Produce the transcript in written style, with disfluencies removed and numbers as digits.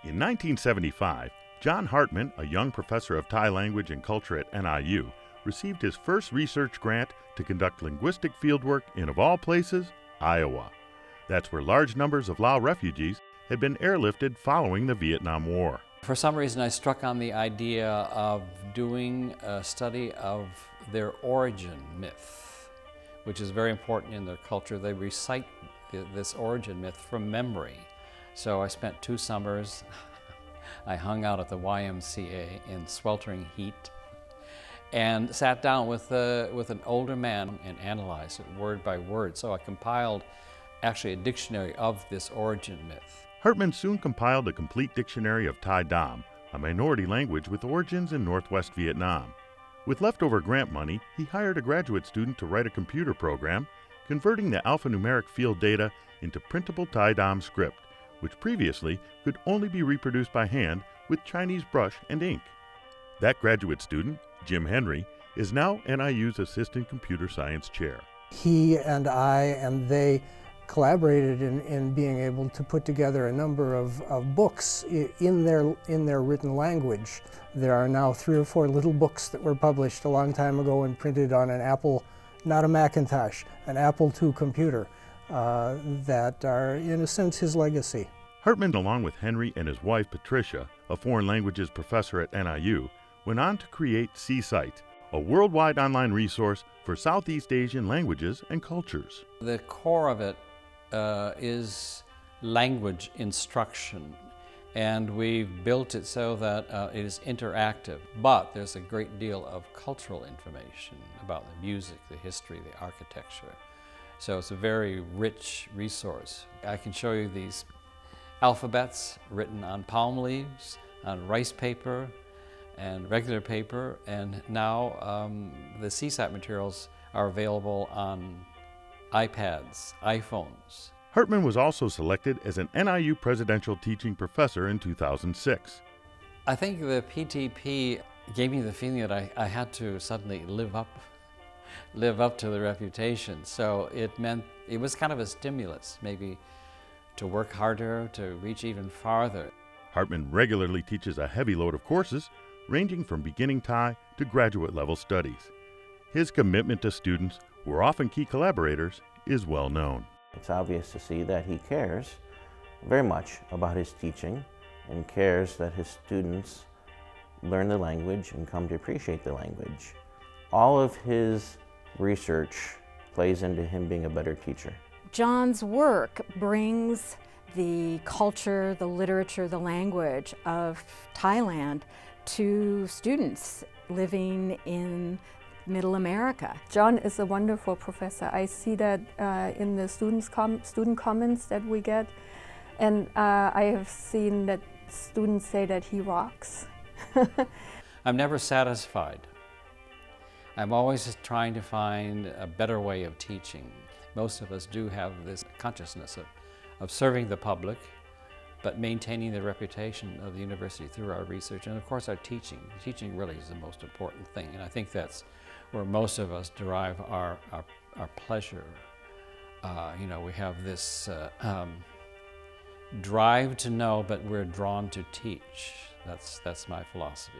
In 1975, John Hartmann, a young professor of Thai language and culture at NIU, received his first research grant to conduct linguistic fieldwork in, of all places, Iowa. That's where large numbers of Lao refugees had been airlifted following the Vietnam War. For some reason, I struck on the idea of doing a study of their origin myth, which is very important in their culture. They recite this origin myth from memory. So I spent 2 summers. I hung out at the YMCA in sweltering heat and sat down with an older man and analyzed it word by word. So I compiled actually a dictionary of this origin myth. Hartmann soon compiled a complete dictionary of Thai Dam, a minority language with origins in northwest Vietnam. With leftover grant money, he hired a graduate student to write a computer program, converting the alphanumeric field data into printable Thai Dam script, which previously could only be reproduced by hand with Chinese brush and ink. That graduate student, Jim Henry, is now NIU's Assistant Computer Science Chair. He and I and they collaborated in being able to put together a number of books in their written language. There are now 3 or 4 little books that were published a long time ago and printed on an Apple, not a Macintosh, an Apple II computer, that are, in a sense, his legacy. Hartmann, along with Henry and his wife Patricia, a foreign languages professor at NIU, went on to create C-Site, a worldwide online resource for Southeast Asian languages and cultures. The core of it is language instruction, and we've built it so that it is interactive, but there's a great deal of cultural information about the music, the history, the architecture. So it's a very rich resource. I can show you these alphabets written on palm leaves, on rice paper, and regular paper, and now the C-Site materials are available on iPads, iPhones. Hartmann was also selected as an NIU Presidential Teaching Professor in 2006. I think the PTP gave me the feeling that I had to suddenly live up to the reputation. So it was kind of a stimulus, maybe, to work harder, to reach even farther. Hartmann regularly teaches a heavy load of courses, ranging from beginning Thai to graduate level studies. His commitment to students, who are often key collaborators, is well known. It's obvious to see that he cares very much about his teaching and cares that his students learn the language and come to appreciate the language. All of his research plays into him being a better teacher. John's work brings the culture, the literature, the language of Thailand to students living in Middle America. John is a wonderful professor. I see that in the student comments that we get, and I have seen that students say that he rocks. I'm never satisfied. I'm always trying to find a better way of teaching. Most of us do have this consciousness of serving the public, but maintaining the reputation of the university through our research and, of course, our teaching. Teaching really is the most important thing, and I think that's where most of us derive our pleasure. We have this drive to know, but we're drawn to teach. That's my philosophy.